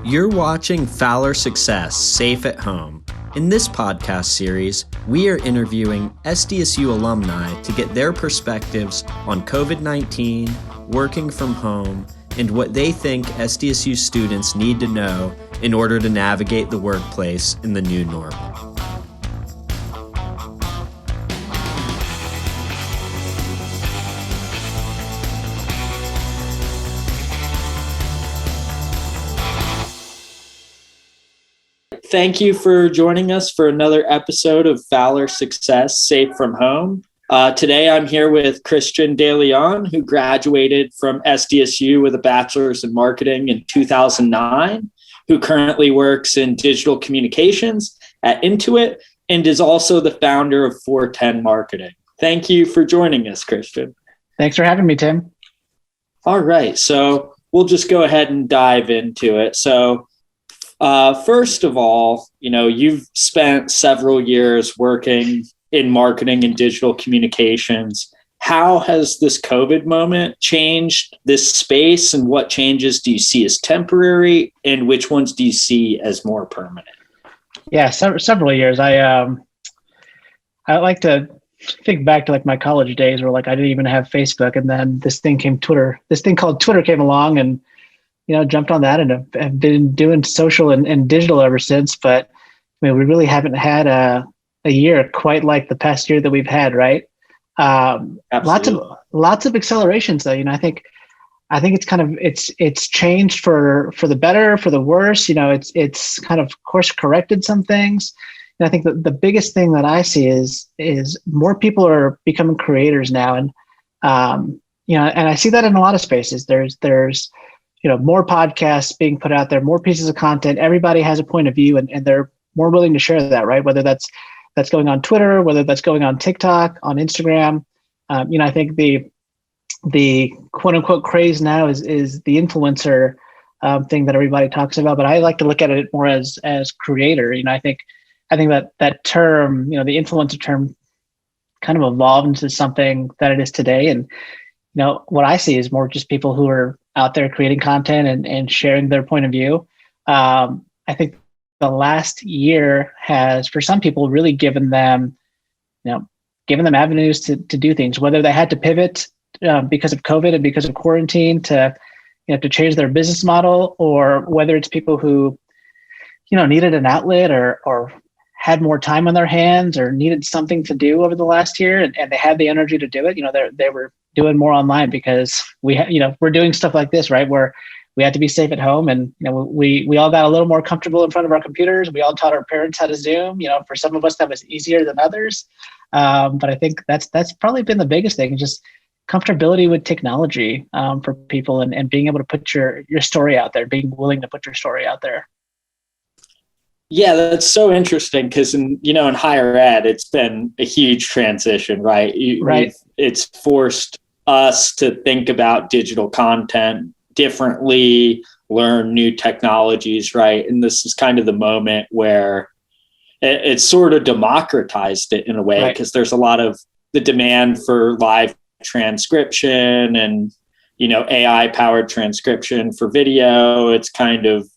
You're watching Fowler Success, Safe at Home. In this podcast series, we are interviewing SDSU alumni to get their perspectives on COVID-19, working from home, and what they think SDSU students need to know in order to navigate the workplace in the new normal. Thank you for joining us for another episode of Fowler Success, Safe from Home. Today I'm here with Christian Deleon, who graduated from SDSU with a bachelor's in marketing in 2009, who currently works in digital communications at Intuit and is also the founder of 410 Marketing. Thank you for joining us, Christian. Thanks for having me, Tim. All right, so we'll just go ahead and dive into it. So first of all, you've spent several years working in marketing and digital communications. How has this COVID moment changed this space, and what changes do you see as temporary and which ones do you see as more permanent? Yeah, several years. I like to think back to like my college days where like I didn't even have Facebook, and then this thing called Twitter came along, and jumped on that and have been doing social and digital ever since. But I mean, we really haven't had a year quite like the past year that we've had, right? Lots of accelerations though. I think it's kind of it's changed for the better, for the worse. It's kind of course corrected some things. And I think that the biggest thing that I see is more people are becoming creators now, and and I see that in a lot of spaces. There's more podcasts being put out there, more pieces of content. Everybody has a point of view, and they're more willing to share that, right? Whether that's going on Twitter, whether that's going on TikTok, on Instagram. I think the quote unquote craze now is the influencer thing that everybody talks about. But I like to look at it more as creator. I think that term, the influencer term, kind of evolved into something that it is today. And what I see is more just people who are out there creating content and sharing their point of view. I think the last year has, for some people, really given them avenues to do things, whether they had to pivot because of COVID and because of quarantine to change their business model, or whether it's people who, needed an outlet or had more time on their hands or needed something to do over the last year, and they had the energy to do it. They were doing more online because we're doing stuff like this, right? Where we had to be safe at home, and we all got a little more comfortable in front of our computers. We all taught our parents how to Zoom. For some of us that was easier than others, but I think that's probably been the biggest thing, just comfortability with technology for people, and being able to put your story out there, being willing to put your story out there. Yeah, that's so interesting because in higher ed, it's been a huge transition, right? Right. It's forced us to think about digital content differently, learn new technologies, right? And this is kind of the moment where it's sort of democratized it in a way, because there's a lot of the demand for live transcription and, AI powered transcription for video. It's kind of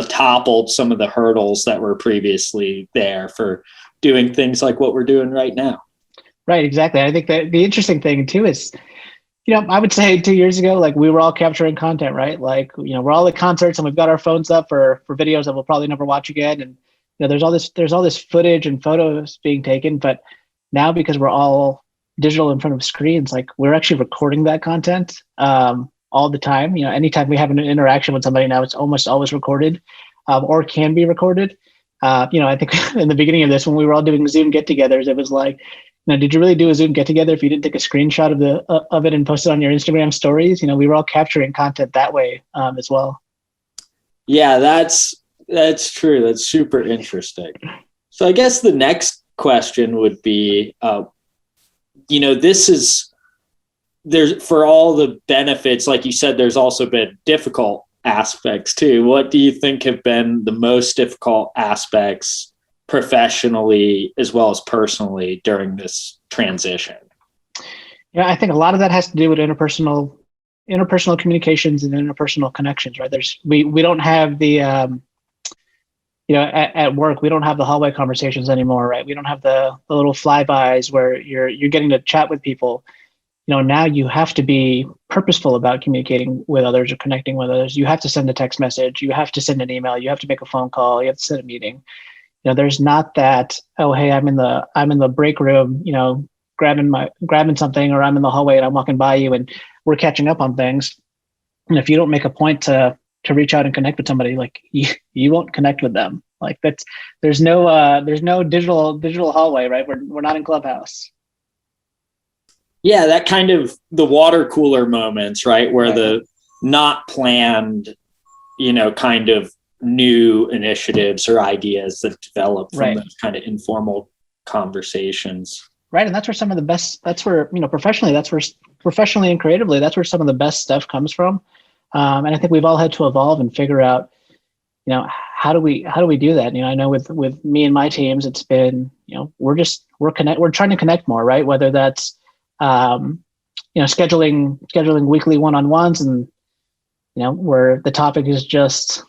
toppled some of the hurdles that were previously there for doing things like what we're doing right now. Right, exactly. I think that the interesting thing too is, I would say 2 years ago, like we were all capturing content, right? Like, we're all at concerts and we've got our phones up for videos that we'll probably never watch again. And there's all this footage and photos being taken, but now because we're all digital in front of screens, like we're actually recording that content all the time. Anytime we have an interaction with somebody now, it's almost always recorded or can be recorded. I think in the beginning of this, when we were all doing Zoom get-togethers, it was like, did you really do a Zoom get-together if you didn't take a screenshot of it and post it on your Instagram stories? We were all capturing content that way as well. Yeah, that's true. That's super interesting. So I guess the next question would be, there's for all the benefits, like you said, there's also been difficult aspects too. What do you think have been the most difficult aspects professionally as well as personally during this transition? Yeah, I think a lot of that has to do with interpersonal interpersonal communications and interpersonal connections, right? We don't have the at work, we don't have the hallway conversations anymore, right? We don't have the little flybys where you're getting to chat with people. Now you have to be purposeful about communicating with others or connecting with others. You have to send a text message, you have to send an email, you have to make a phone call, you have to set a meeting. There's not that, oh, hey, I'm in the break room, grabbing something, or I'm in the hallway and I'm walking by you and we're catching up on things. And if you don't make a point to reach out and connect with somebody, like you won't connect with them. Like there's no digital hallway, right? We're not in Clubhouse. Yeah, that kind of the water cooler moments, right? Where the not planned, kind of new initiatives or ideas that develop from those kind of informal conversations. Right. And that's where professionally and creatively, that's where some of the best stuff comes from. And I think we've all had to evolve and figure out, how do we do that? I know with me and my teams, it's been, we're trying to connect more, right? Whether that's, scheduling weekly one-on-ones and, where the topic is just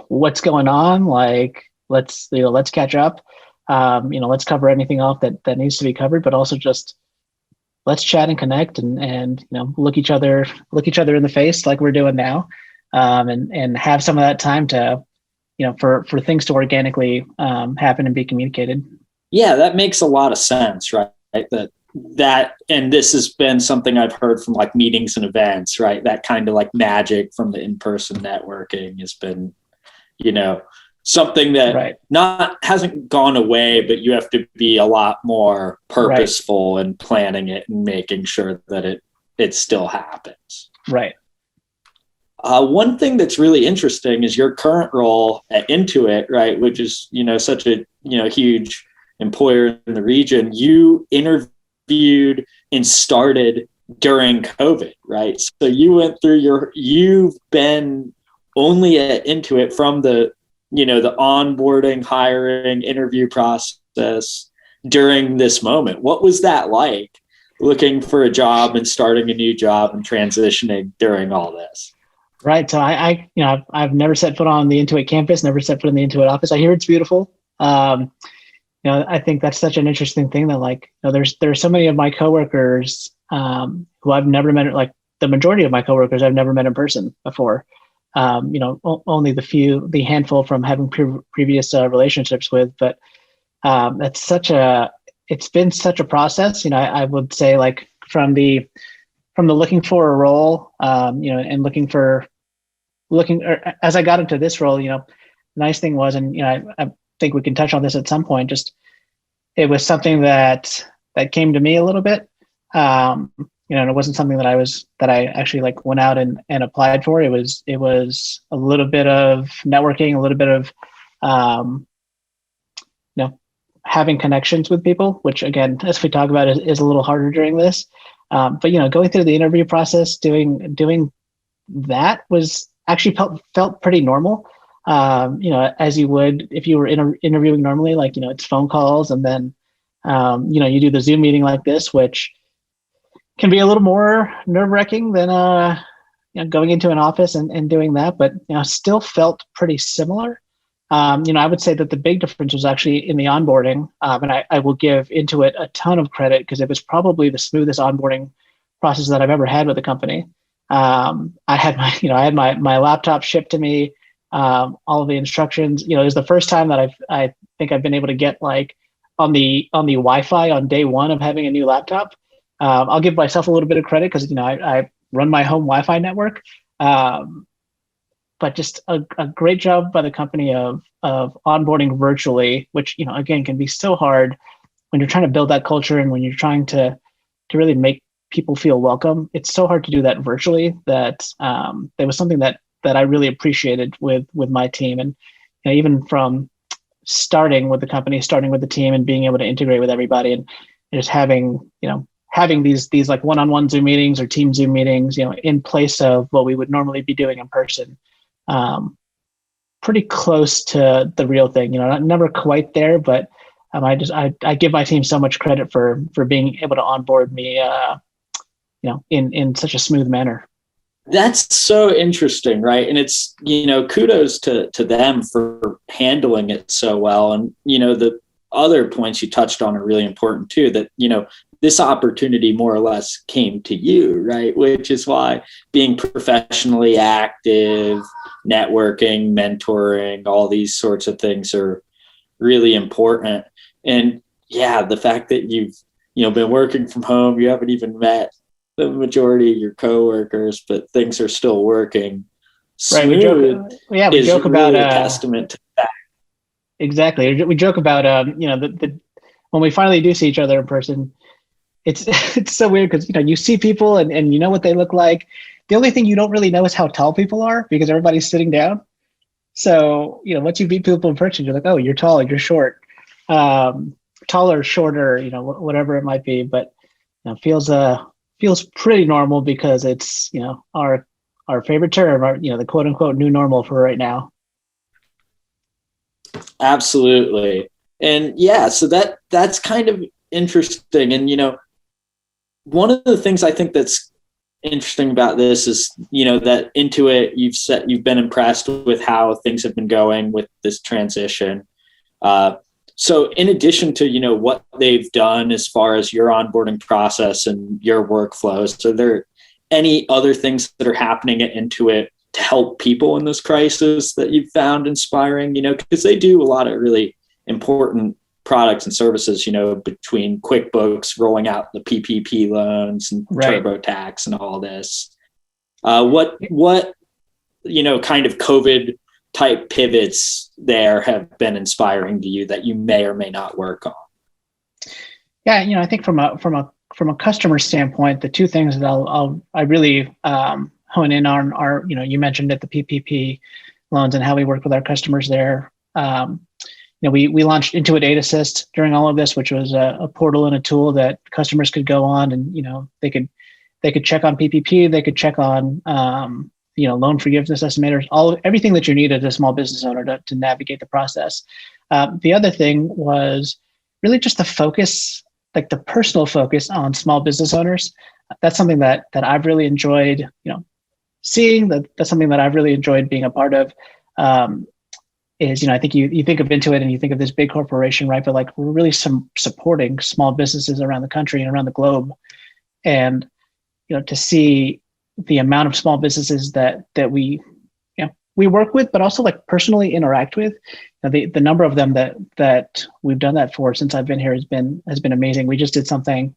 what's going on. Like, let's catch up. Let's cover anything off that needs to be covered, but also just let's chat and connect and look each other in the face like we're doing now, and have some of that time to, for things to organically happen and be communicated. Yeah, that makes a lot of sense, right? That and this has been something I've heard from like meetings and events, right? That kind of like magic from the in-person networking has been, something that hasn't gone away, but you have to be a lot more purposeful in planning it and making sure that it still happens. Right. One thing that's really interesting is your current role at Intuit, right? Which is, such a, huge employer in the region. You interviewed and started during COVID, right? So you've been only at Intuit from the onboarding, hiring, interview process during this moment. What was that like, looking for a job and starting a new job and transitioning during all this? Right. So I've never set foot on the Intuit campus, never set foot in the Intuit office. I hear it's beautiful. I think that's such an interesting thing that there's so many of my coworkers who I've never met, like the majority of my coworkers I've never met in person before. Only the handful from having previous relationships with, but it's been such a process. I would say, like, from the looking for a role, and looking as I got into this role, the nice thing was, and I think we can touch on this at some point, just it was something that came to me a little bit. And it wasn't something that I actually like went out and applied for. It was a little bit of networking, a little bit of, having connections with people, which again, as we talk about, is a little harder during this. But going through the interview process, doing that was actually felt pretty normal. As you would if you were interviewing normally, like, it's phone calls, and then, you do the Zoom meeting like this, which can be a little more nerve-wracking than going into an office and doing that, but still felt pretty similar. I would say that the big difference was actually in the onboarding, and I will give Intuit a ton of credit because it was probably the smoothest onboarding process that I've ever had with a company. I had my laptop shipped to me, all of the instructions. It was the first time that I think I've been able to get like on the Wi-Fi on day one of having a new laptop. I'll give myself a little bit of credit because I run my home Wi-Fi network, but just a great job by the company of onboarding virtually, which again can be so hard when you're trying to build that culture and when you're trying to really make people feel welcome. It's so hard to do that virtually. That there was something that I really appreciated with my team, and even from starting with the company, starting with the team, and being able to integrate with everybody, and just having these like one-on-one Zoom meetings or team Zoom meetings, in place of what we would normally be doing in person. Pretty close to the real thing, never quite there, but I give my team so much credit for being able to onboard me, in such a smooth manner. That's so interesting, right? And it's, kudos to them for handling it so well. And, the other points you touched on are really important too, that, this opportunity more or less came to you, right? Which is why being professionally active, networking, mentoring, all these sorts of things are really important. And yeah, the fact that you've, been working from home, you haven't even met the majority of your coworkers, but things are still working Right. smooth. We joke about really a testament to that. Exactly. We joke about the when we finally do see each other in person, it's it's so weird because you see people and you know what they look like. The only thing you don't really know is how tall people are because everybody's sitting down. So once you meet people in person, you're like, oh, you're tall, you're short, taller, shorter, whatever it might be. But feels pretty normal because it's our favorite term, the quote unquote new normal for right now. Absolutely. And yeah, so that's kind of interesting. And one of the things I think that's interesting about this is that Intuit, you've been impressed with how things have been going with this transition. So in addition to what they've done as far as your onboarding process and your workflows, are there any other things that are happening at Intuit to help people in this crisis that you've found inspiring? Because they do a lot of really important products and services, between QuickBooks rolling out the PPP loans and right. TurboTax and all this. What kind of COVID type pivots there have been inspiring to you that you may or may not work on? Yeah, I think from a customer standpoint, the two things that I really hone in on are, you mentioned it, the PPP loans and how we work with our customers there. We launched Intuit Data Assist during all of this, which was a portal and a tool that customers could go on and they could check on PPP, they could check on loan forgiveness estimators, everything that you need as a small business owner to navigate the process. The other thing was really just the focus, like the personal focus on small business owners. That's something that I've really enjoyed, seeing. That's something that I've really enjoyed being a part of. I think you think of Intuit and you think of this big corporation, right? But like we're really supporting small businesses around the country and around the globe, and to see the amount of small businesses that we work with, but also like personally interact with. The number of them that we've done that for since I've been here has been amazing. We just did something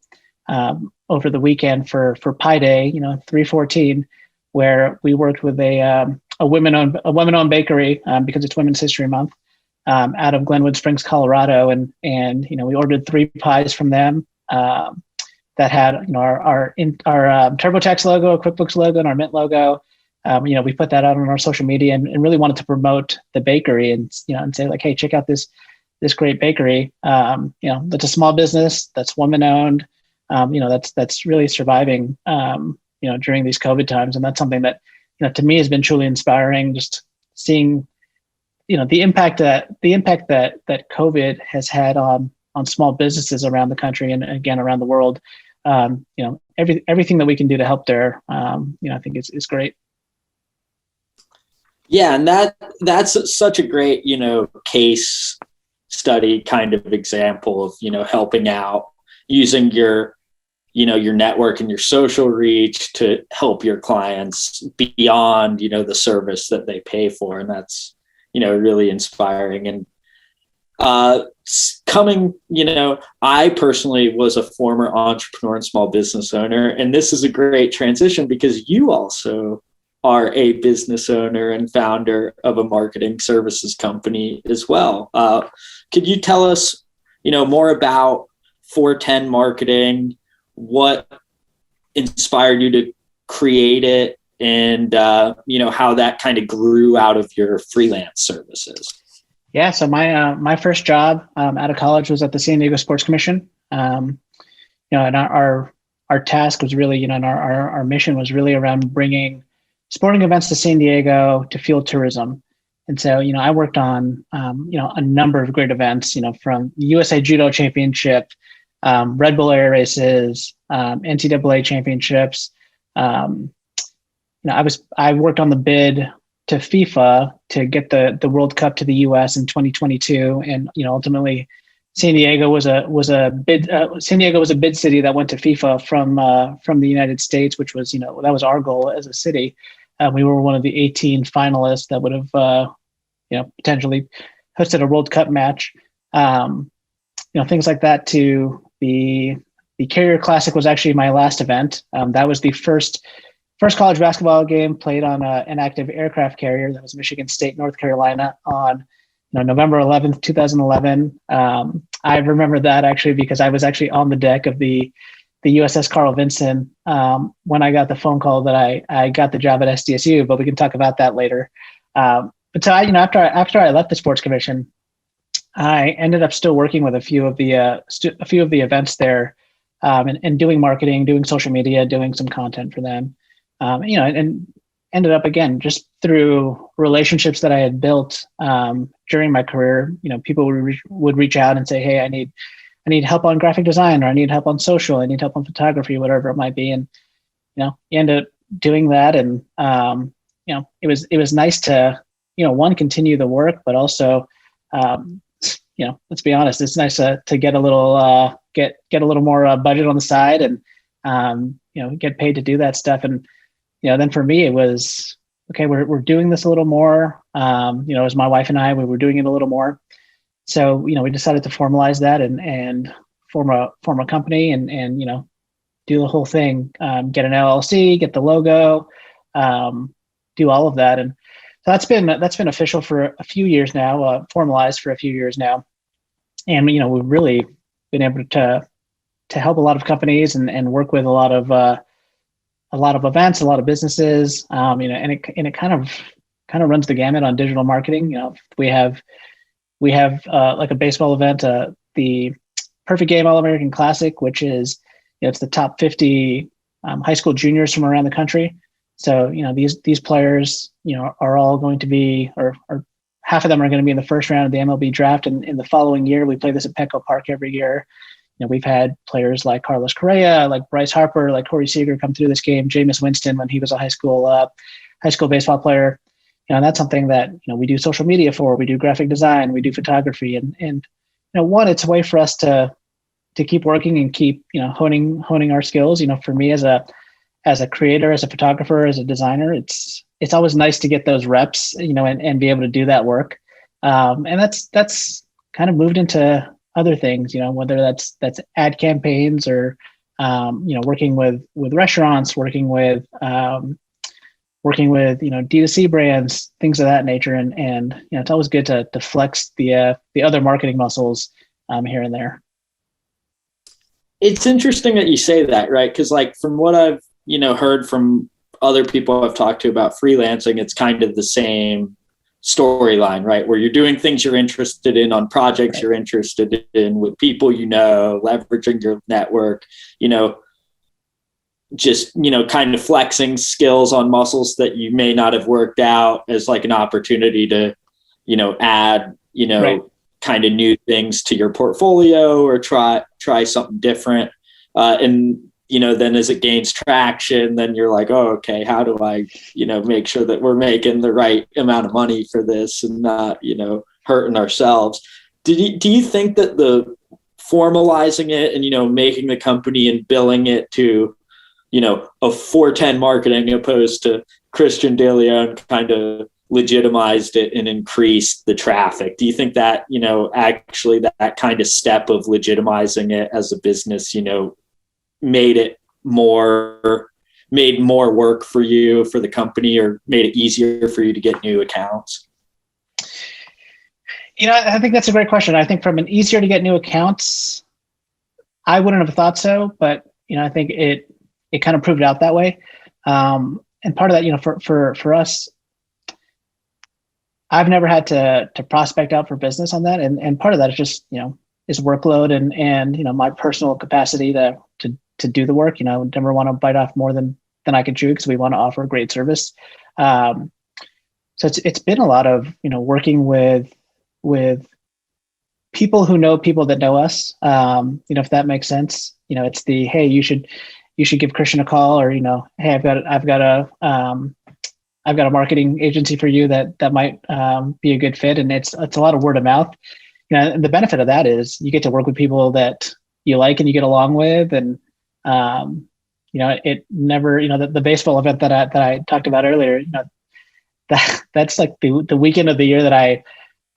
over the weekend for Pi Day, 3/14, where we worked with a women-owned bakery because it's Women's History Month out of Glenwood Springs, Colorado, and we ordered 3 pies from them that had our TurboTax logo, QuickBooks logo, and our Mint logo. We put that out on our social media and really wanted to promote the bakery and say like, hey, check out this great bakery. That's a small business that's woman-owned. That's really surviving. During these COVID times, and that's something that to me has been truly inspiring. Just seeing the impact that COVID has had on small businesses around the country and again around the world. Everything that we can do to help there, I think is great. Yeah, and that's such a great case study kind of example of helping out using your network and your social reach to help your clients beyond the service that they pay for, and that's really inspiring. And I personally was a former entrepreneur and small business owner, and this is a great transition because you also are a business owner and founder of a marketing services company as well. Could you tell us more about 410 Marketing, what inspired you to create it, and how that kind of grew out of your freelance services? Yeah, so my first job out of college was at the San Diego Sports Commission. And our task was really, and our mission was really around bringing sporting events to San Diego to fuel tourism. And so, I worked on, a number of great events, from the USA Judo Championship, Red Bull Air Races, NCAA championships, I worked on the bid to FIFA to get the World Cup to the U.S. in 2022, and ultimately San Diego was a bid city that went to FIFA from the United States, which was that was our goal as a city. We were one of the 18 finalists that would have potentially hosted a World Cup match. Things like that. To the Carrier Classic was actually my last event. That was the first college basketball game played on an active aircraft carrier. That was Michigan State, North Carolina on November 11th, 2011. I remember that actually because I was actually on the deck of the USS Carl Vinson when I got the phone call that I got the job at SDSU, but we can talk about that later. But so after I left the sports commission, I ended up still working with a few of the events there, and doing marketing, doing social media, doing some content for them. And ended up again just through relationships that I had built during my career. People would reach out and say, "Hey, I need help on graphic design, or I need help on social, I need help on photography, whatever it might be." And you end up doing that, and it was nice to one, continue the work, but also let's be honest, it's nice to get a little get a little more budget on the side, and get paid to do that stuff. And then for me it was okay, we're doing this a little more. As my wife and I, we were doing it a little more. So we decided to formalize that and form a company and do the whole thing, get an LLC, get the logo, do all of that. And so that's been official for a few years now, formalized for a few years now. And we've really been able to help a lot of companies and work with a lot of events, a lot of businesses, and it kind of runs the gamut on digital marketing. We have like a baseball event, the Perfect Game All-American Classic, which is it's the top 50 high school juniors from around the country. So these players are all going to be, or half of them are going to be in the first round of the MLB draft, and in the following year we play this at Petco Park every year. We've had players like Carlos Correa, like Bryce Harper, like Corey Seager come through this game, Jameis Winston when he was a high school baseball player. And that's something that we do social media for. We do graphic design, we do photography, and one, it's a way for us to keep working and keep honing our skills. For me as a creator, as a photographer, as a designer, it's always nice to get those reps, and be able to do that work. And that's kind of moved into other things, whether that's ad campaigns or working with restaurants, working with D2C brands, things of that nature. And it's always good to flex the other marketing muscles here and there. It's interesting that you say that, right? Because like from what I've heard from other people I've talked to about freelancing, it's kind of the same storyline, right? Where you're doing things you're interested in on projects you're interested in with people, leveraging your network, just, kind of flexing skills on muscles that you may not have worked out as like an opportunity to, add, right, kind of new things to your portfolio or try something different. And then as it gains traction, then you're like, oh, okay, how do I, make sure that we're making the right amount of money for this and not, hurting ourselves. Do you think that the formalizing it and, making the company and billing it to, a 410 marketing opposed to Christian Deleon kind of legitimized it and increased the traffic? Do you think that, actually that kind of step of legitimizing it as a business, made more work for you, for the company, or made it easier for you to get new accounts? I think that's a great question. I think from an easier to get new accounts, I wouldn't have thought so, but I think it kind of proved out that way. And part of that, for us, I've never had to prospect out for business on that. And part of that is just, is workload and my personal capacity to do the work. Never want to bite off more than I can chew, because we want to offer great service. So it's been a lot of, working with people who know people that know us, if that makes sense. It's the, hey, you should you should give Christian a call, or, hey, I've got a marketing agency for you that might be a good fit. And it's a lot of word of mouth. And the benefit of that is you get to work with people that you like and you get along with. And, it never, the baseball event that I talked about earlier, that's like the weekend of the year that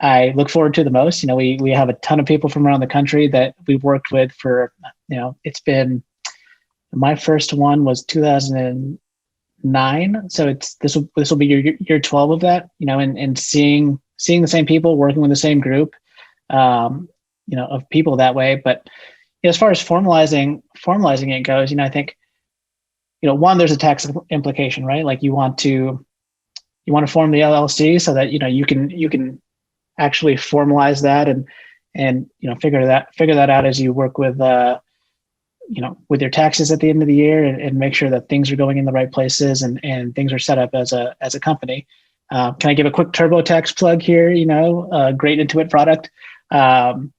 I look forward to the most. We have a ton of people from around the country that we've worked with for, it's been, my first one was 2009. So this will be year 12 of that, and seeing the same people, working with the same group, of people that way. But as far as formalizing it goes, I think, one, there's a tax implication, right? Like you want to form the LLC so that, you can actually formalize that and figure that out as you work with, with your taxes at the end of the year, and make sure that things are going in the right places and things are set up as a company. Can I give a quick TurboTax plug here? A great Intuit product. And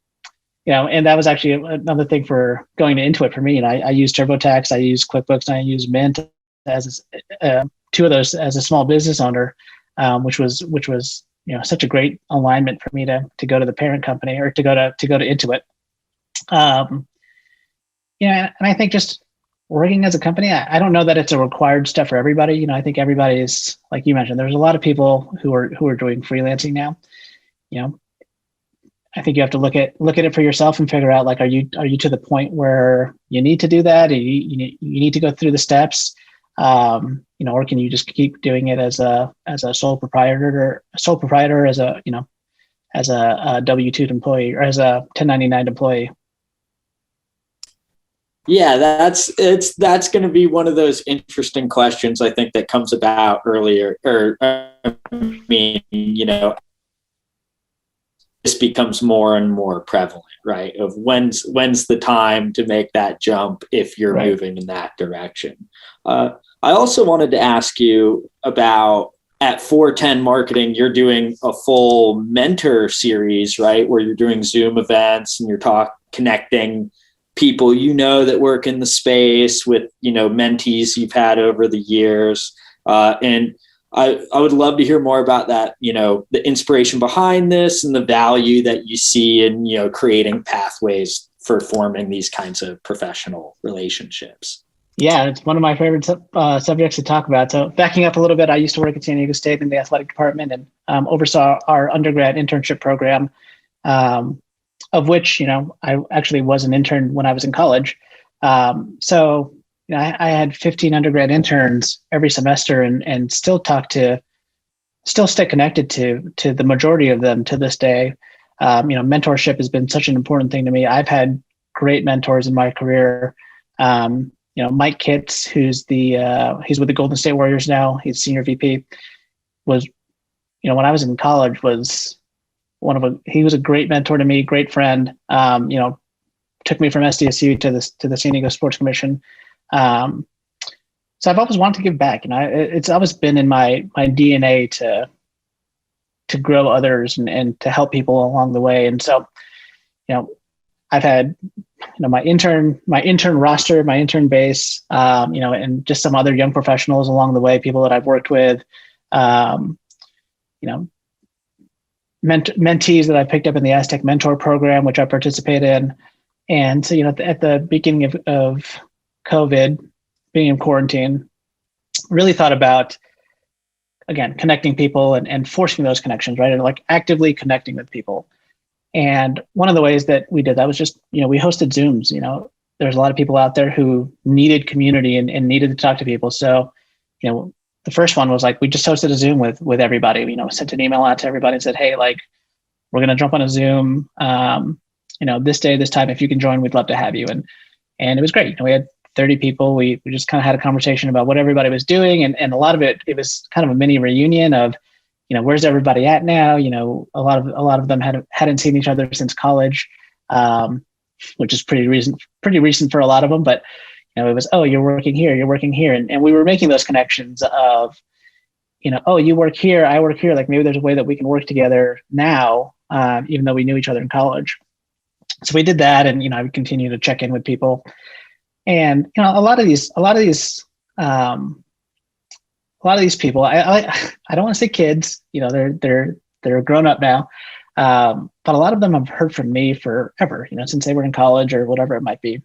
that was actually another thing for going to Intuit for me. And I use TurboTax, I use QuickBooks, and I use Mint as two of those as a small business owner, which was such a great alignment for me to go to the parent company, or to go to Intuit. And I think just working as a company, I don't know that it's a required step for everybody. I think everybody is, like you mentioned, there's a lot of people who are doing freelancing now. I think you have to look at it for yourself and figure out, like, are you to the point where you need to do that? You need to go through the steps, or can you just keep doing it as a sole proprietor, as a W-2 employee, or as a 1099 employee? Yeah, that's going to be one of those interesting questions, I think, that comes about earlier, this becomes more and more prevalent, right? Of when's the time to make that jump if you're right, moving in that direction. I also wanted to ask you about, at 410 Marketing, you're doing a full mentor series, right? Where you're doing Zoom events and you're connecting people that work in the space with, mentees you've had over the years. And I would love to hear more about that, the inspiration behind this and the value that you see in, creating pathways for forming these kinds of professional relationships. Yeah, it's one of my favorite subjects to talk about. So backing up a little bit, I used to work at San Diego State in the athletic department and oversaw our undergrad internship program, of which, I actually was an intern when I was in college. So I had 15 undergrad interns every semester, and still stay connected to the majority of them to this day. Mentorship has been such an important thing to me. I've had great mentors in my career. Mike Kitts, he's with the Golden State Warriors now. He's senior VP. Was, when I was in college, he was a great mentor to me, great friend. Took me from SDSU to the San Diego Sports Commission. So I've always wanted to give back. It's always been in my DNA to grow others and to help people along the way. And so, I've had, my intern roster, my intern base, and just some other young professionals along the way, people that I've worked with, mentees that I picked up in the Aztec Mentor program, which I participate in. And so, at the beginning of COVID, being in quarantine, really thought about, again, connecting people and forcing those connections, right? And like actively connecting with people. And one of the ways that we did that was just, we hosted Zooms. There's a lot of people out there who needed community and needed to talk to people. So, the first one was like, we just hosted a Zoom with everybody, sent an email out to everybody and said, hey, like, we're going to jump on a Zoom, this day, this time, if you can join, we'd love to have you. And it was great. We had 30 people. We just kind of had a conversation about what everybody was doing. And a lot of it was kind of a mini reunion of, where's everybody at now? A lot of them hadn't seen each other since college, which is pretty recent for a lot of them. But, it was, oh, you're working here. And we were making those connections of, oh, you work here, I work here. Like maybe there's a way that we can work together now, even though we knew each other in college. So we did that. And, I would continue to check in with people. And a lot of these people, I don't want to say kids, they're grown up now, but a lot of them have heard from me forever, since they were in college or whatever it might be.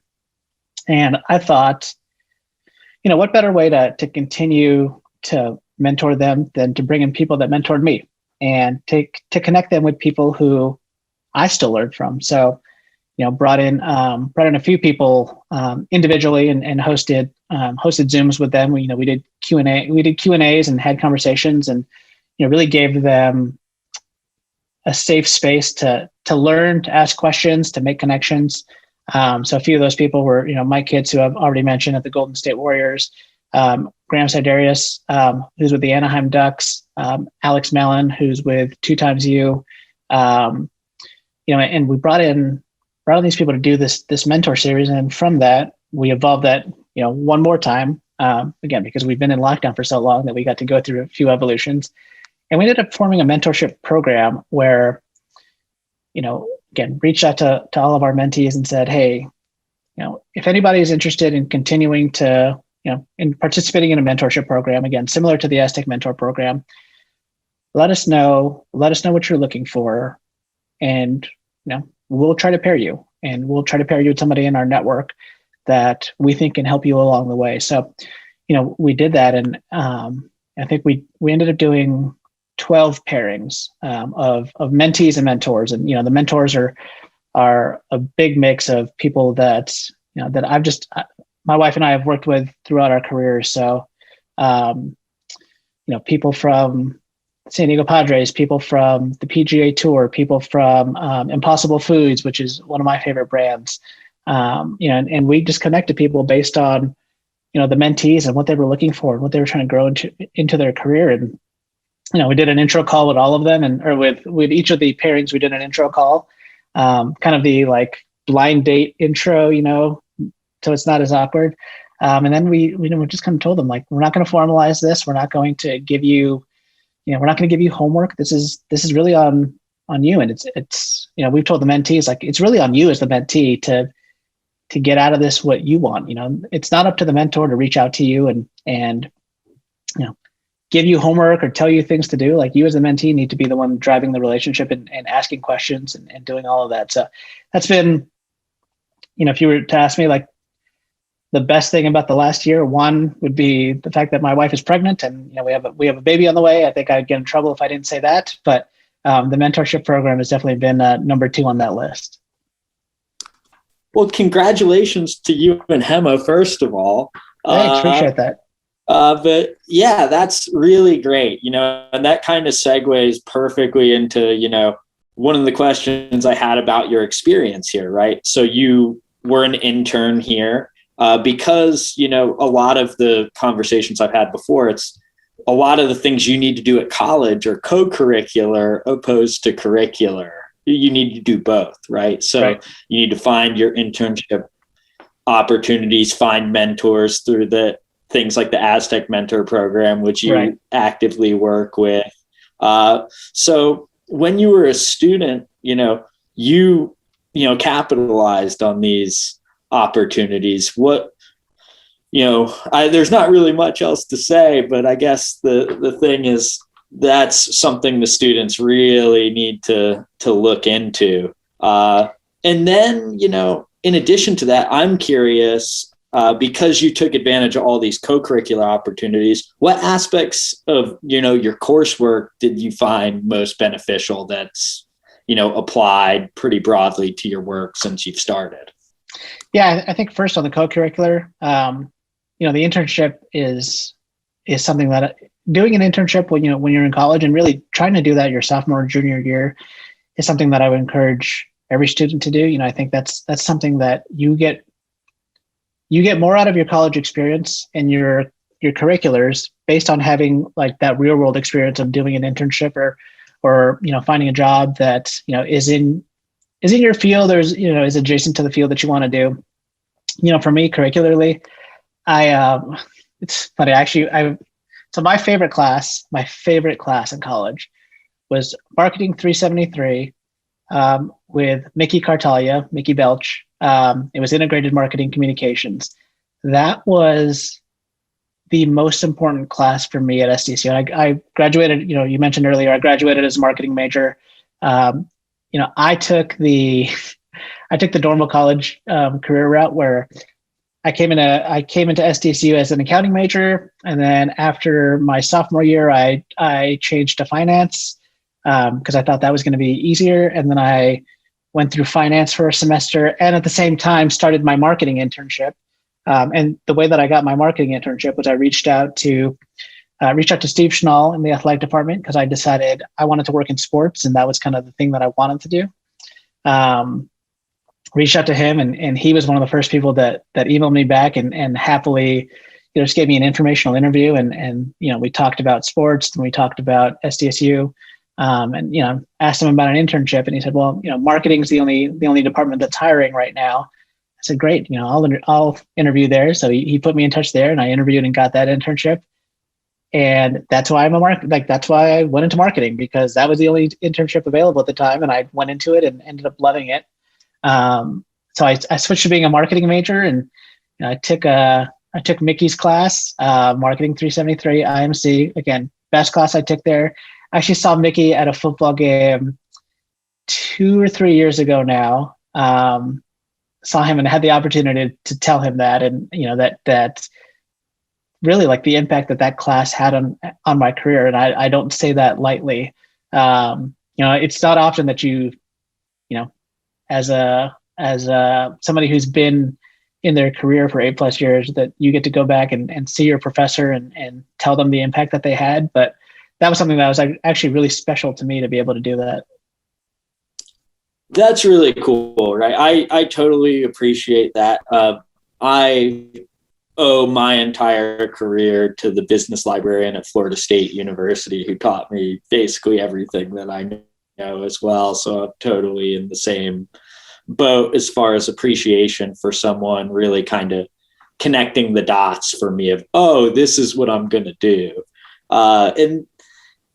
And I thought, what better way to continue to mentor them than to bring in people that mentored me and to connect them with people who I still learn from. So, brought in a few people individually and hosted Zooms with them. We did Q&As and had conversations, and really gave them a safe space to learn, to ask questions, to make connections. So a few of those people were, my kids who I've already mentioned at the Golden State Warriors, Graham Sidarius, who's with the Anaheim Ducks, Alex Mellon, who's with 2XU, and we brought in these people to do this mentor series. And from that, we evolved that, one more time, again, because we've been in lockdown for so long that we got to go through a few evolutions. And we ended up forming a mentorship program where, again, reached out to all of our mentees and said, hey, if anybody is interested in continuing to, in participating in a mentorship program, again, similar to the Aztec Mentor Program, let us know what you're looking for. And, we'll try to pair you, and we'll try to pair you with somebody in our network that we think can help you along the way. So, we did that. And I think we ended up doing 12 pairings of mentees and mentors. And, the mentors are a big mix of people that, that my wife and I have worked with throughout our careers. So, people from San Diego Padres, people from the PGA Tour, people from Impossible Foods, which is one of my favorite brands. And we just connected people based on, the mentees and what they were looking for and what they were trying to grow into their career. And, we did an intro call with all of them, or with each of the pairings, we did an intro call, kind of the like blind date intro, so it's not as awkward. And then we just kind of told them, like, we're not going to formalize this. We're not going to give you, we're not going to give you homework. This is really on you. And it's, we've told the mentees, like, it's really on you as the mentee to get out of this what you want. It's not up to the mentor to reach out to you and give you homework or tell you things to do. Like, you as the mentee need to be the one driving the relationship and asking questions and doing all of that. So that's been, if you were to ask me, like, the best thing about the last year, one would be the fact that my wife is pregnant, and we have a baby on the way. I think I'd get in trouble if I didn't say that, but the mentorship program has definitely been number 2 on that list. Well, congratulations to you and Hemo, first of all. Thanks, appreciate that. But yeah, that's really great, and that kind of segues perfectly into, one of the questions I had about your experience here, right? So you were an intern here. Because, a lot of the conversations I've had before, it's a lot of the things you need to do at college are co-curricular opposed to curricular. You need to do both, right? So right. You need to find your internship opportunities, find mentors through the things like the Aztec Mentor Program, which you right. actively work with. So when you were a student, you capitalized on these opportunities. What, there's not really much else to say, but I guess the thing is that's something the students really need to look into. And then, in addition to that, I'm curious, because you took advantage of all these co-curricular opportunities, what aspects of, your coursework did you find most beneficial that's, applied pretty broadly to your work since you've started? Yeah, I think first on the co-curricular, the internship is something that doing an internship when you're in college and really trying to do that your sophomore or junior year is something that I would encourage every student to do. I think that's something that you get more out of your college experience and your curriculars based on having like that real world experience of doing an internship or finding a job that is in your field or is adjacent to the field that you want to do. For me, curricularly, it's funny, actually, so my favorite class in college was Marketing 373 with Mickey Belch. It was Integrated Marketing Communications. that was the most important class for me at SDSU. I graduated, you mentioned earlier, I graduated as a marketing major. I took the normal college career route where I came into SDSU as an accounting major, and then after my sophomore year, I changed to finance because I thought that was going to be easier, and then I went through finance for a semester, and at the same time started my marketing internship. And the way that I got my marketing internship was I reached out to Steve Schnall in the athletic department because I decided I wanted to work in sports, and that was kind of the thing that I wanted to do. Reached out to him, and he was one of the first people that emailed me back and happily, just gave me an informational interview, and we talked about sports and we talked about SDSU, and asked him about an internship, and he said, well, marketing is the only department that's hiring right now. I said, great, I'll interview there. So he put me in touch there, and I interviewed and got that internship. And that's why that's why I went into marketing, because that was the only internship available at the time. And I went into it and ended up loving it. So I switched to being a marketing major, and I took Mickey's class, Marketing 373 IMC. Again, best class I took there. I actually saw Mickey at a football game 2 or 3 years ago now. Saw him and had the opportunity to tell him that, and that really like the impact that class had on my career. And I don't say that lightly. It's not often that as somebody who's been in their career for 8+ years, that you get to go back and see your professor and tell them the impact that they had. But that was something that was actually really special to me to be able to do that. That's really cool, right? I totally appreciate that. I owe my entire career to the business librarian at Florida State University, who taught me basically everything that I know as well. So I'm totally in the same boat as far as appreciation for someone really kind of connecting the dots for me of, oh, this is what I'm going to do. And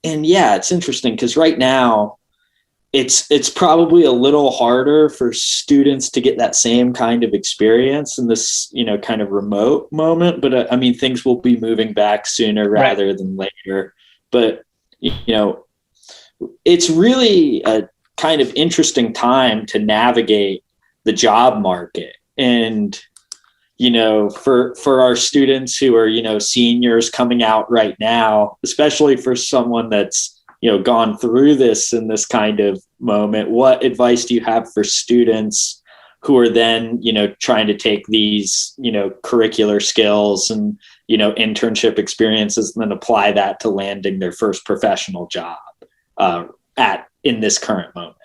yeah, it's interesting because right now it's probably a little harder for students to get that same kind of experience in this, kind of remote moment. But I mean, things will be moving back sooner rather than later. But, it's really a kind of interesting time to navigate the job market. And, for our students who are, seniors coming out right now, especially for someone that's, gone through this in this kind of moment, what advice do you have for students who are then, trying to take these, curricular skills and, internship experiences and then apply that to landing their first professional job in this current moment?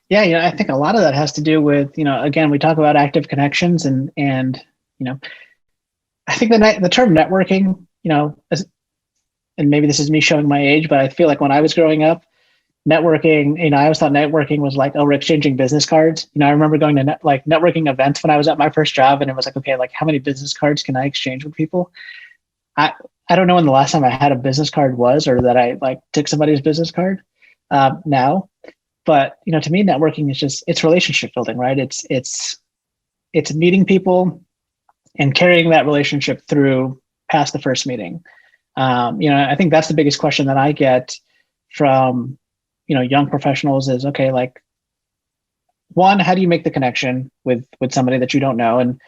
Yeah, I think a lot of that has to do with, again, we talk about active connections and I think the term networking, and maybe this is me showing my age, but I feel like when I was growing up, networking, I always thought networking was like, oh, we're exchanging business cards. I remember going to networking events when I was at my first job, and it was like, okay, like how many business cards can I exchange with people? I don't know when the last time I had a business card was, or that I took somebody's business card now. But, to me, networking is it's relationship building, right? It's meeting people and carrying that relationship through past the first meeting. I think that's the biggest question that I get from, young professionals is, okay, like, one, how do you make the connection with somebody that you don't know? And,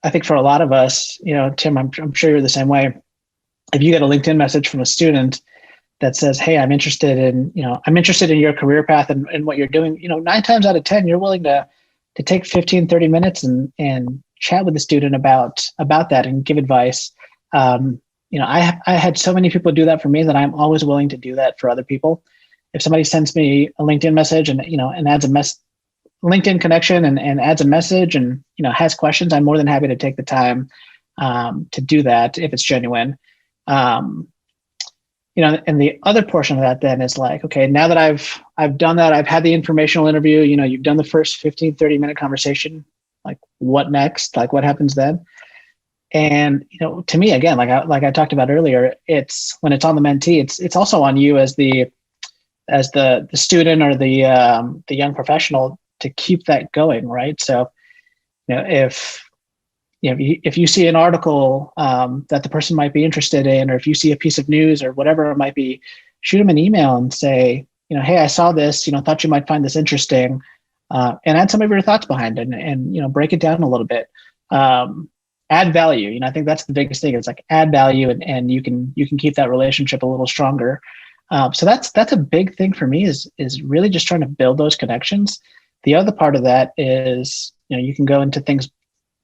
I think for a lot of us, Tim, I'm sure you're the same way. If you get a LinkedIn message from a student that says, hey, I'm interested in your career path and what you're doing, 9 times out of 10, you're willing to take 15, 30 minutes and chat with the student about that and give advice. I had so many people do that for me that I'm always willing to do that for other people. If somebody sends me a LinkedIn message and adds a LinkedIn connection and adds a message and, has questions, I'm more than happy to take the time to do that if it's genuine. And the other portion of that then is like, okay, now that I've done that, I've had the informational interview, you've done the first 15, 30-minute conversation, like what next? Like what happens then? And, to me, again, like I talked about earlier, it's when it's on the mentee, it's also on you as the student or the young professional to keep that going. Right. So, if if you see an article that the person might be interested in, or if you see a piece of news or whatever it might be, shoot them an email and say, hey, I saw this, thought you might find this interesting, and add some of your thoughts behind it, and break it down a little bit. Add value. I think that's the biggest thing. It's like add value, and you can keep that relationship a little stronger. So that's a big thing for me is really just trying to build those connections. The other part of that is, you can go into things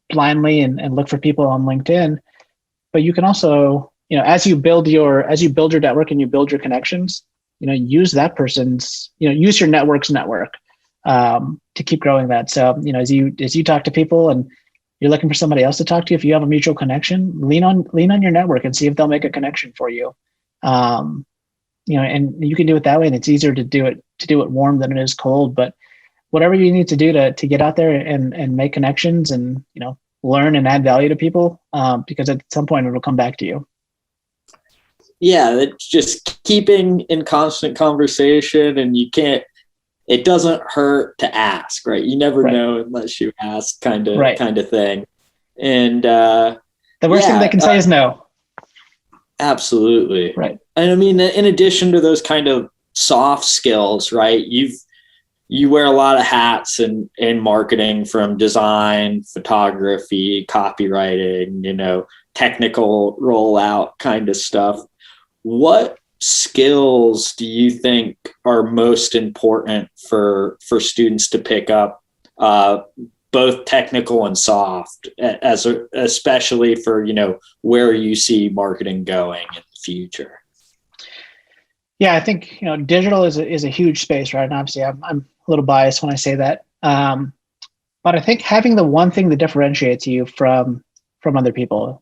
blindly and look for people on LinkedIn, but you can also, as you build your network and you build your connections, use that person's, use your network's network to keep growing that. So, as you talk to people and you're looking for somebody else to talk to, if you have a mutual connection, lean on your network and see if they'll make a connection for you. And you can do it that way, and it's easier to do it warm than it is cold. But whatever you need to do to get out there and make connections and, learn and add value to people, because at some point it'll come back to you. Yeah, it's just keeping in constant conversation, and it doesn't hurt to ask, right? You never know unless you ask, kind of thing. And the worst thing they can say is no. Absolutely. Right. And I mean, in addition to those kind of soft skills, right? You wear a lot of hats in marketing, from design, photography, copywriting, technical rollout kind of stuff. What skills do you think are most important for students to pick up, both technical and soft, especially for, where you see marketing going in the future? Yeah, I think, digital is a huge space, right? And obviously I'm a little biased when I say that. But I think having the one thing that differentiates you from other people,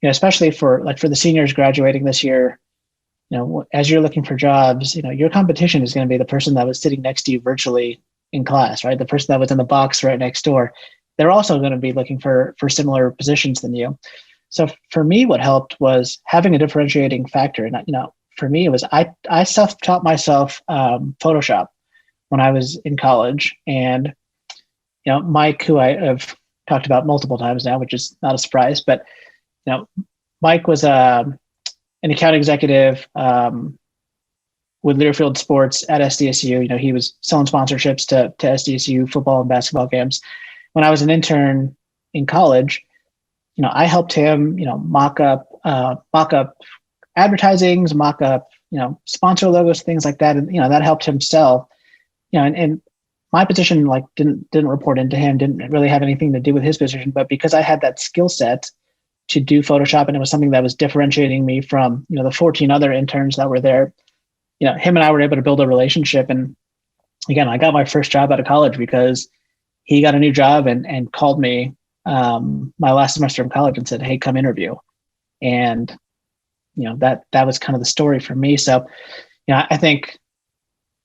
especially for the seniors graduating this year, as you're looking for jobs, your competition is going to be the person that was sitting next to you virtually in class, right? The person that was in the box right next door. They're also going to be looking for similar positions than you. So for me, what helped was having a differentiating factor. And, for me, it was I self-taught myself Photoshop when I was in college. And, Mike, who I have talked about multiple times now, which is not a surprise, but, Mike was an account executive with Learfield Sports at SDSU. He was selling sponsorships to SDSU football and basketball games. When I was an intern in college, I helped him, mock up advertisings, mock up, sponsor logos, things like that. And, that helped him sell, and my position didn't report into him, didn't really have anything to do with his position, but because I had that skill set to do Photoshop, and it was something that was differentiating me from, the 14 other interns that were there, him and I were able to build a relationship. And again, I got my first job out of college because he got a new job and called me my last semester of college and said, "Hey, come interview." And, that was kind of the story for me. So, I think,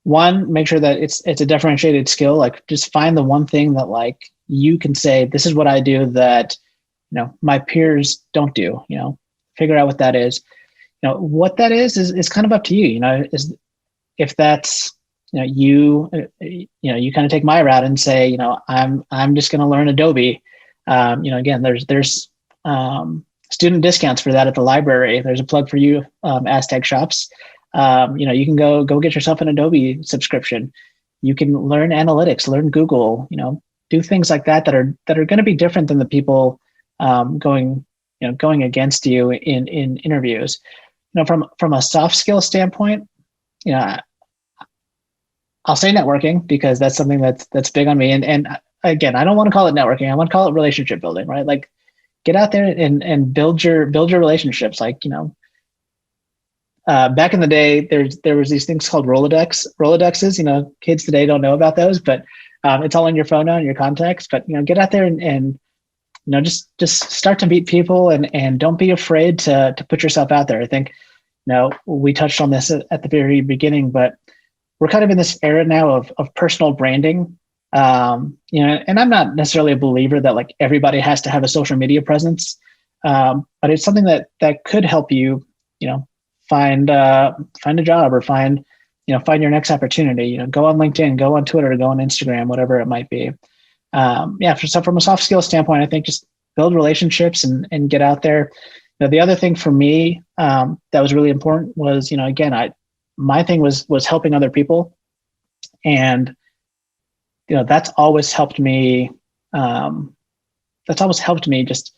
one, make sure that it's a differentiated skill. Just find the one thing that you can say, this is what I do that, my peers don't do, figure out what that is. What that is kind of up to you, is if that's, you kind of take my route and say, I'm just going to learn Adobe. Again, there's student discounts for that at the library. There's a plug for you, Aztec Shops. You can go get yourself an Adobe subscription. You can learn analytics, learn Google, do things like that are going to be different than the people going against you in interviews. From a soft skill standpoint, I'll say networking, because that's something that's big on me. And again, I don't want to call it networking. I want to call it relationship building, right? Get out there and build your relationships. Back in the day, there was these things called Rolodexes. Kids today don't know about those, but it's all on your phone now and your contacts. But get out there and just start to meet people and don't be afraid to put yourself out there. I think we touched on this at the very beginning, but we're kind of in this era now of personal branding. And I'm not necessarily a believer that everybody has to have a social media presence, but it's something that could help you, find a job or find your next opportunity. Go on LinkedIn, go on Twitter, go on Instagram, whatever it might be. So from a soft skills standpoint, I think just build relationships and get out there. The other thing for me that was really important was, again, my thing was helping other people. And, that's always helped me. That's always helped me just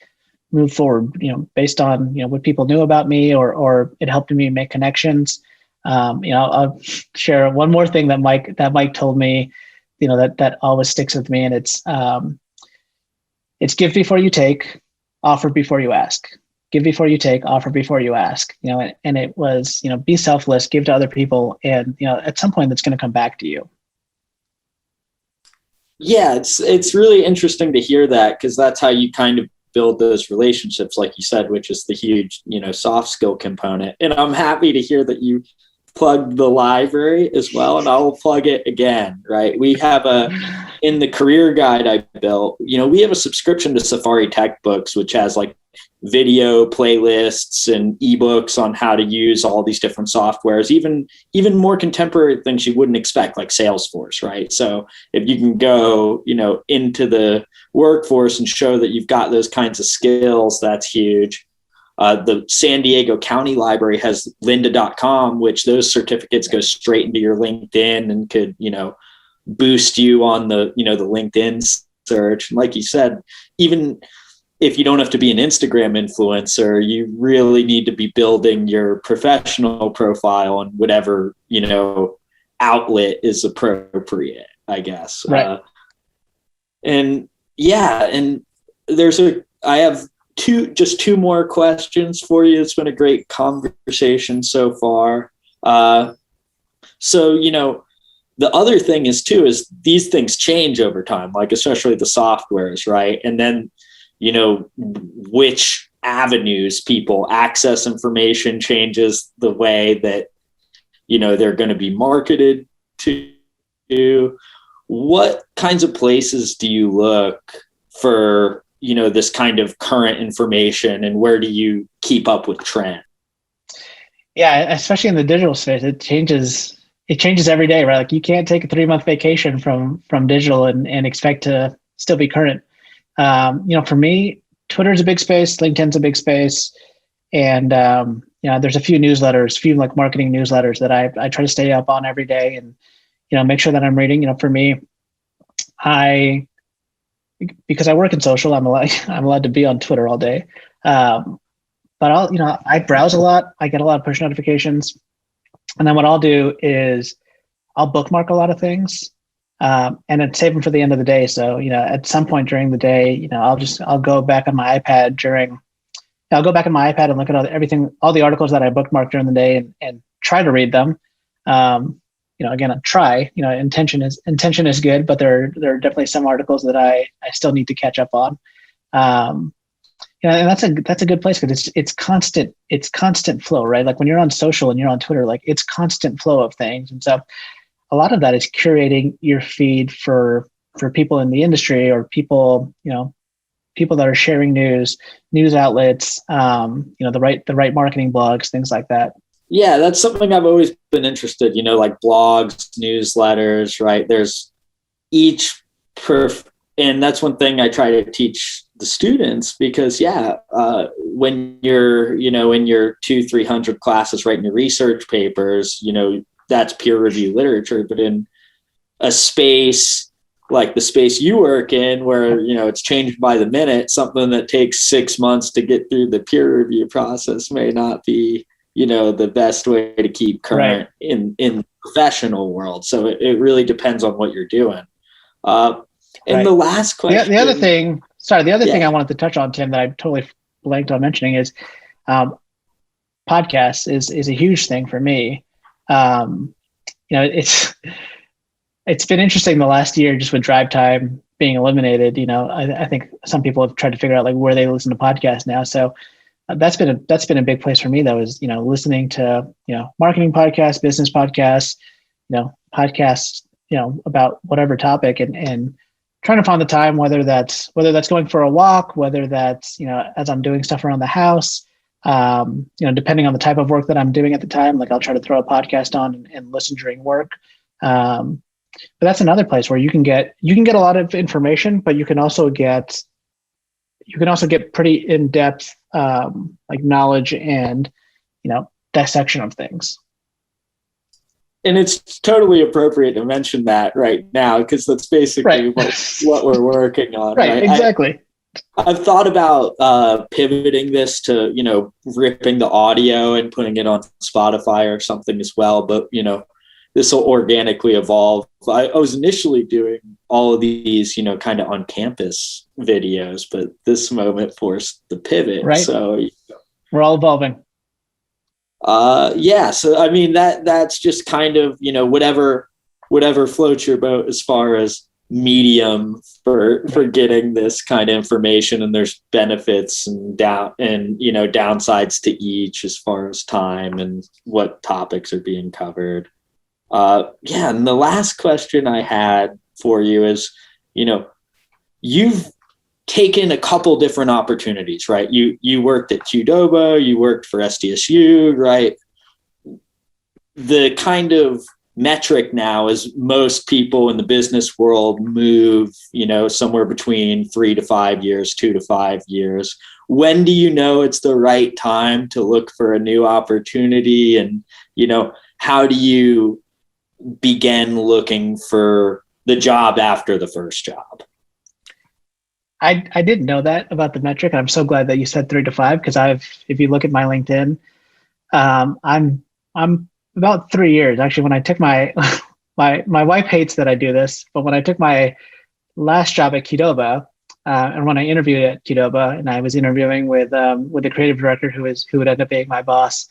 move forward, based on, what people knew about me, or it helped me make connections. I'll share one more thing that Mike told me, that always sticks with me. And it's give before you take, offer before you ask. Give before you take, offer before you ask, and it was, be selfless, give to other people. And, at some point that's going to come back to you. Yeah, it's really interesting to hear that, because that's how you kind of build those relationships, like you said, which is the huge, soft skill component. And I'm happy to hear that you plugged the library as well, and I will plug it again, right? We have in the career guide I built, we have a subscription to Safari Tech Books, which has like video playlists and ebooks on how to use all these different softwares, even more contemporary things you wouldn't expect, like Salesforce, right? So if you can go, into the workforce and show that you've got those kinds of skills, that's huge. The San Diego County Library has lynda.com, which those certificates go straight into your LinkedIn and could, boost you on the, the LinkedIn search. And like you said, even if you don't have to be an Instagram influencer, you really need to be building your professional profile on whatever, outlet is appropriate, I guess. Right. And I have two more questions for you. It's been a great conversation so far. So, the other thing is these things change over time, like especially the softwares, right? And then, which avenues people access information changes the way that, they're going to be marketed to. What kinds of places do you look for, this kind of current information, and where do you keep up with trend? Yeah, especially in the digital space, it changes every day, right? Like you can't take a 3-month vacation from digital and expect to still be current. For me, Twitter's a big space, LinkedIn's a big space. And, there's a few like marketing newsletters that I try to stay up on every day and, make sure that I'm reading. For me, because I work in social, I'm allowed to be on Twitter all day. But I browse a lot. I get a lot of push notifications. And then what I'll do is I'll bookmark a lot of things, and then save them for the end of the day. So, at some point during the day, I'll go back on my iPad and look at all the articles that I bookmarked during the day and try to read them. Again, try, intention is good, but there are definitely some articles that I still need to catch up on. And that's a good place, because it's constant flow, right? Like when you're on social and you're on Twitter, like it's constant flow of things. And so a lot of that is curating your feed for people in the industry, or people that are sharing news outlets, the right marketing blogs, things like that. Yeah, that's something I've always been interested, like blogs, newsletters, right? There's and that's one thing I try to teach the students, because when you're, in your 200-300 classes writing your research papers, that's peer review literature. But in a space like the space you work in, where, it's changed by the minute, something that takes 6 months to get through the peer review process may not be, the best way to keep current in the professional world. So it really depends on what you're doing. And the last question. The other thing I wanted to touch on, Tim, that I totally blanked on mentioning is podcasts is a huge thing for me. It's been interesting the last year, just with drive time being eliminated. I think some people have tried to figure out like where they listen to podcasts now. So that's been a big place for me, though, is listening to marketing podcasts, business podcasts, podcasts about whatever topic, and trying to find the time, whether that's going for a walk, whether that's as I'm doing stuff around the house, depending on the type of work that I'm doing at the time. Like I'll try to throw a podcast on and listen during work. But that's another place where you can get a lot of information, but you can also get you can also get pretty in-depth like knowledge and, dissection of things. And it's totally appropriate to mention that right now, because that's basically what we're working on. Right, exactly. I've thought about pivoting this to, ripping the audio and putting it on Spotify or something as well. But, this will organically evolve. I was initially doing all of these, kind of on campus videos, but this moment forced the pivot. Right. So we're all evolving. Yeah. So, I mean, that's just kind of, whatever floats your boat as far as medium for getting this kind of information. And there's benefits and downsides to each as far as time and what topics are being covered. And the last question I had for you is, you've taken a couple different opportunities, right? You worked at Qdoba, you worked for SDSU, right? The kind of metric now is most people in the business world move, somewhere between 3 to 5 years, 2 to 5 years. When do you know it's the right time to look for a new opportunity? And, how do you begin looking for the job after the first job? I didn't know that about the metric. And I'm so glad that you said 3 to 5, because if you look at my LinkedIn, I'm about 3 years. Actually, when I took my wife hates that I do this, but when I took my last job at Qdoba, and when I interviewed at Qdoba, and I was interviewing with the creative director who would end up being my boss,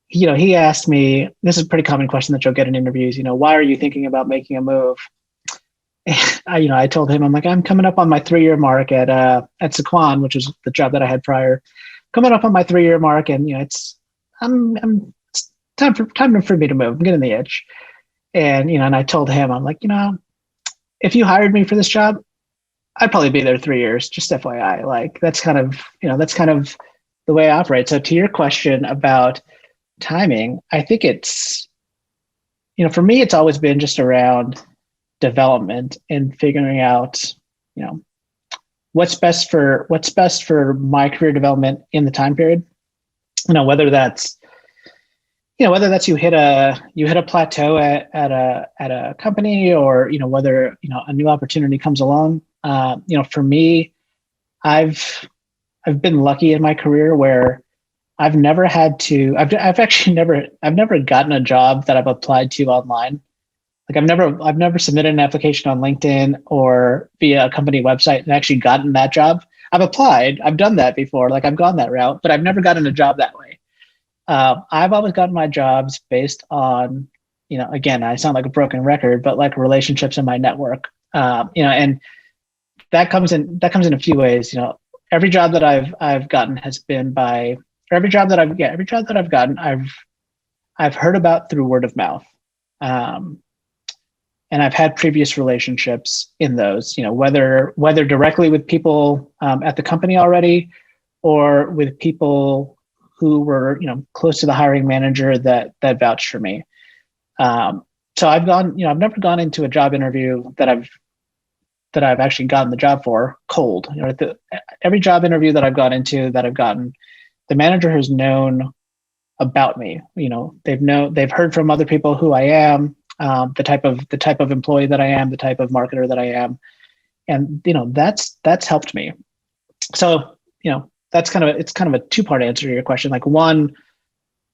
he asked me, this is a pretty common question that you'll get in interviews, why are you thinking about making a move? I told him, I'm like, I'm coming up on my 3-year mark at Sequan, which is the job that I had prior, coming up on my 3-year mark. And, it's time for me to move. I'm getting the itch. And, and I told him, I'm like, if you hired me for this job, I'd probably be there 3 years, just FYI. Like, that's kind of the way I operate. So to your question about timing, I think it's, for me, it's always been just around development and figuring out, what's best for my career development in the time period. Whether that's you hit a plateau at a company, or whether a new opportunity comes along. For me, I've been lucky in my career where I've never gotten a job that I've applied to online. Like I've never submitted an application on LinkedIn or via a company website and actually gotten that job. I've applied, I've done that before, like I've gone that route, but I've never gotten a job that way. I've always gotten my jobs based on, again, I sound like a broken record, but like relationships in my network. And that comes in a few ways. Every job that I've gotten has been every job that I've gotten, I've heard about through word of mouth. And I've had previous relationships in those, whether directly with people at the company already, or with people who were, close to the hiring manager that vouched for me. So I've never gone into a job interview that I've actually gotten the job for cold. Every job interview that I've gone into, that I've gotten, the manager has known about me. They've heard from other people who I am, the type of employee that I am, the type of marketer that I am, and that's helped me. So it's kind of a two-part answer to your question. Like, one,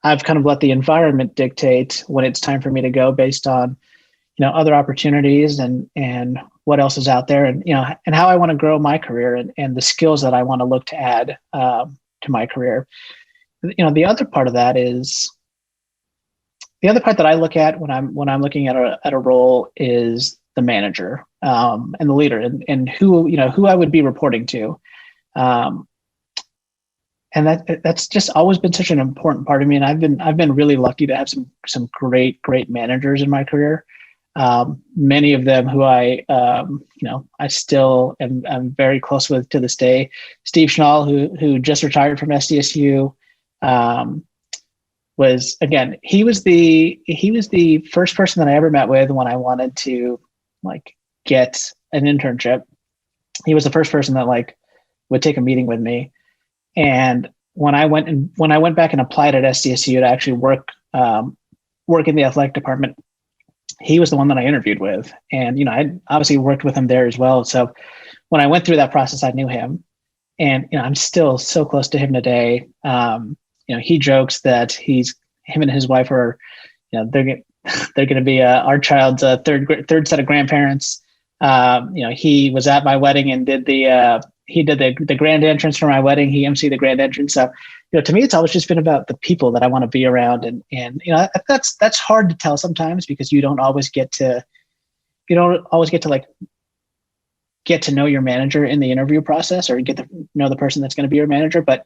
I've kind of let the environment dictate when it's time for me to go, based on other opportunities and what else is out there, and and how I want to grow my career, and the skills that I want to look to add to my career. The other part of that is, the other part that I look at when I'm looking at a role is the manager and the leader, and who I would be reporting to. And that's just always been such an important part of me. And I've been really lucky to have some great managers in my career. Many of them who I still am very close with to this day. Steve Schnall, who just retired from SDSU, was, again, he was the first person that I ever met with when I wanted to get an internship. He was the first person that would take a meeting with me. And when I went back and applied at SDSU to actually work in the athletic department, he was the one that I interviewed with. And, I obviously worked with him there as well. So when I went through that process, I knew him. And, I'm still so close to him today. He jokes that him and his wife are, they're going to be our child's third set of grandparents. He was at my wedding and did the grand entrance for my wedding. He emceed the grand entrance. So, to me, it's always just been about the people that I want to be around. And that's hard to tell sometimes because you don't always get to like get to know your manager in the interview process or get to know the person that's going to be your manager. But,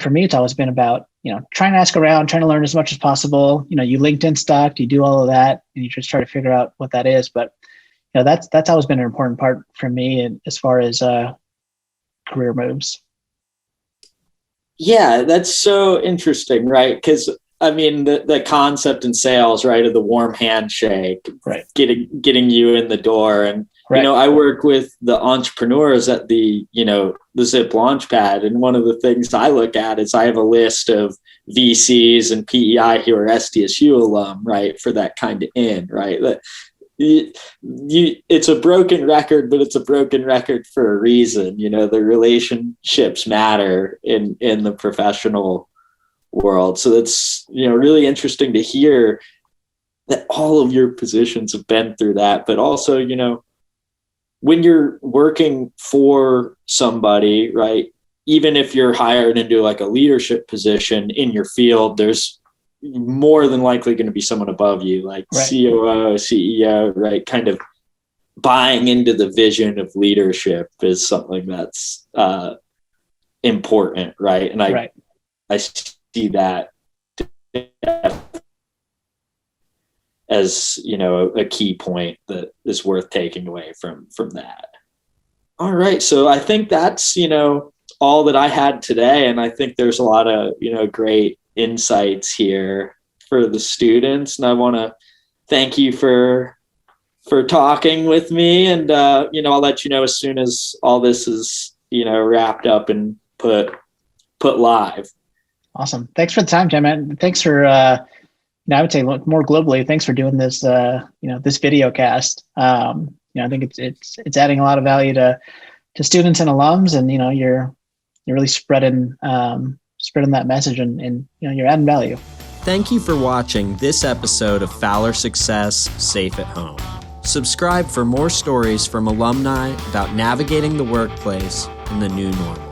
for me, it's always been about, trying to ask around, trying to learn as much as possible. You LinkedIn stalk, you do all of that and you just try to figure out what that is. But, that's always been an important part for me and as far as career moves. Yeah, that's so interesting, right? Because the concept in sales, right, of the warm handshake, right, getting you in the door, and right. I work with the entrepreneurs at the Zip Launchpad, and one of the things I look at is I have a list of VCs and PEI who are SDSU alum, right, for that kind of in, right. It's a broken record, but it's a broken record for a reason. The relationships matter in the professional world. So that's, really interesting to hear that all of your positions have been through that. But also, when you're working for somebody, right, even if you're hired into like a leadership position in your field, there's more than likely going to be someone above you, like right. COO, CEO, right? Kind of buying into the vision of leadership is something that's important, right? And I see that as a key point that is worth taking away from that. All right, so I think that's all that I had today, and I think there's a lot of great insights here for the students, and I want to thank you for talking with me, and I'll let you know as soon as all this is wrapped up and put live. Awesome. Thanks for the time, Jim, and thanks for I would say more globally, thanks for doing this this video cast. I think it's adding a lot of value to students and alums, and you're really spreading that message, and you're adding value. Thank you for watching this episode of Fowler Success Safe at Home. Subscribe for more stories from alumni about navigating the workplace in the new normal.